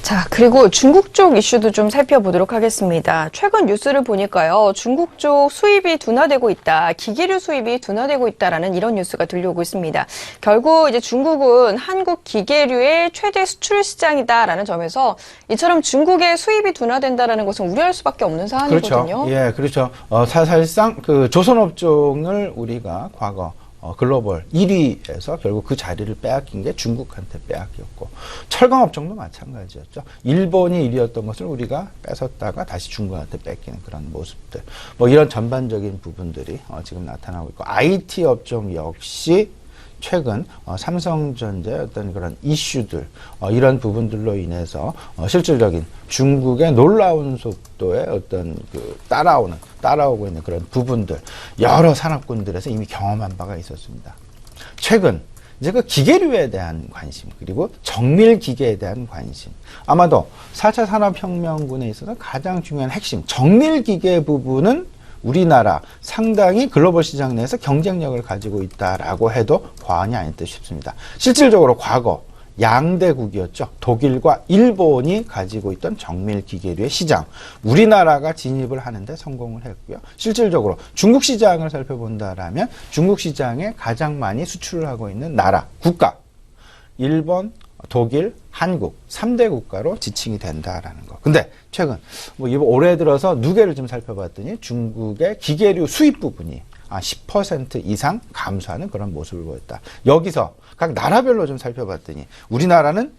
자, 그리고 중국 쪽 이슈도 좀 살펴보도록 하겠습니다. 최근 뉴스를 보니까요, 중국 쪽 수입이 둔화되고 있다, 기계류 수입이 둔화되고 있다라는 이런 뉴스가 들려오고 있습니다. 결국 이제 중국은 한국 기계류의 최대 수출 시장이다라는 점에서 이처럼 중국의 수입이 둔화된다라는 것은 우려할 수밖에 없는 사안이거든요. 그렇죠. 예, 그렇죠. 사실상 그 조선업종을 우리가 과거 글로벌 1위에서 결국 그 자리를 빼앗긴 게 중국한테 빼앗겼고, 철강업종도 마찬가지였죠. 일본이 1위였던 것을 우리가 뺏었다가 다시 중국한테 뺏기는 그런 모습들, 뭐 이런 전반적인 부분들이 지금 나타나고 있고, IT 업종 역시 최근 삼성전자의 어떤 그런 이슈들, 이런 부분들로 인해서 실질적인 중국의 놀라운 속도의 어떤 그 따라오고 있는 그런 부분들, 여러 산업군들에서 이미 경험한 바가 있었습니다. 최근 이제 그 기계류에 대한 관심, 그리고 정밀 기계에 대한 관심, 아마도 4차 산업혁명군에 있어서 가장 중요한 핵심 정밀 기계 부분은 우리나라 상당히 글로벌 시장 내에서 경쟁력을 가지고 있다라고 해도 과언이 아닐 듯 싶습니다. 실질적으로 과거 양대국이었죠. 독일과 일본이 가지고 있던 정밀 기계류의 시장, 우리나라가 진입을 하는데 성공을 했고요. 실질적으로 중국 시장을 살펴본다라면 중국 시장에 가장 많이 수출을 하고 있는 나라, 국가, 일본, 독일, 한국 3대 국가로 지칭이 된다라는 거. 근데 최근 이번 올해 들어서 누계를 좀 살펴봤더니 중국의 기계류 수입 부분이 10% 이상 감소하는 그런 모습을 보였다. 여기서 각 나라별로 좀 살펴봤더니 우리나라는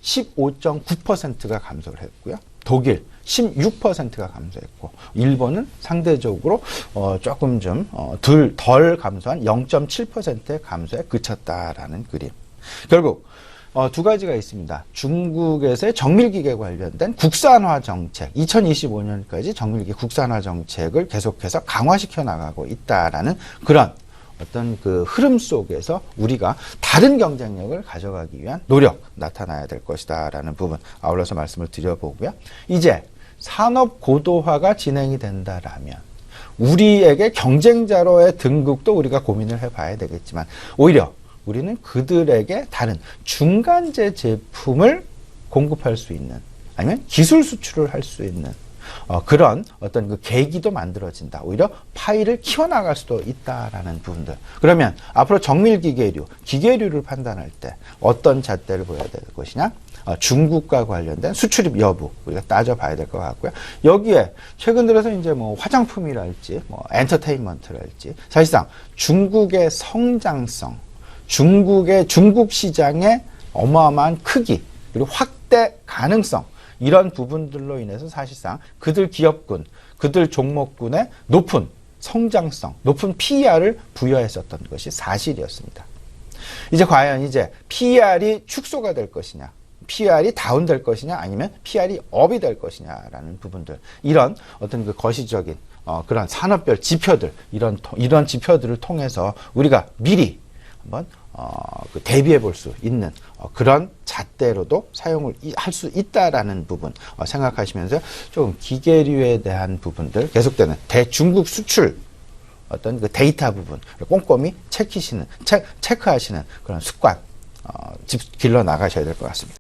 15.9%가 감소를 했고요. 독일 16%가 감소했고, 일본은 상대적으로 조금 좀 덜 감소한 0.7%의 감소에 그쳤다라는 그림. 결국 두 가지가 있습니다. 중국에서의 정밀기계 관련된 국산화 정책, 2025년까지 정밀기계 국산화 정책을 계속해서 강화시켜 나가고 있다라는 그런 어떤 그 흐름 속에서 우리가 다른 경쟁력을 가져가기 위한 노력 나타나야 될 것이다라는 부분 아울러서 말씀을 드려보고요. 이제 산업 고도화가 진행이 된다라면 우리에게 경쟁자로의 등극도 우리가 고민을 해봐야 되겠지만, 오히려 우리는 그들에게 다른 중간재 제품을 공급할 수 있는, 아니면 기술 수출을 할 수 있는 그런 어떤 그 계기도 만들어진다. 오히려 파이를 키워나갈 수도 있다라는 부분들. 그러면 앞으로 정밀기계류, 기계류를 판단할 때 어떤 잣대를 보여야 될 것이냐? 중국과 관련된 수출입 여부 우리가 따져봐야 될 것 같고요. 여기에 최근 들어서 이제 뭐 화장품이랄지, 뭐 엔터테인먼트랄지, 사실상 중국의 성장성, 중국 시장의 어마어마한 크기, 그리고 확대 가능성, 이런 부분들로 인해서 사실상 그들 기업군, 그들 종목군의 높은 성장성, 높은 PER을 부여했었던 것이 사실이었습니다. 이제 과연 PER이 축소가 될 것이냐, PER이 다운될 것이냐, 아니면 PER이 업이 될 것이냐라는 부분들, 이런 어떤 그 거시적인 그런 산업별 지표들, 이런 지표들을 통해서 우리가 미리 한번 대비해 볼 수 있는 그런 잣대로도 사용을 할 수 있다라는 부분 생각하시면서 조금 기계류에 대한 부분들, 계속되는 대중국 수출 어떤 그 데이터 부분 꼼꼼히 체크하시는 그런 습관 길러 나가셔야 될 것 같습니다.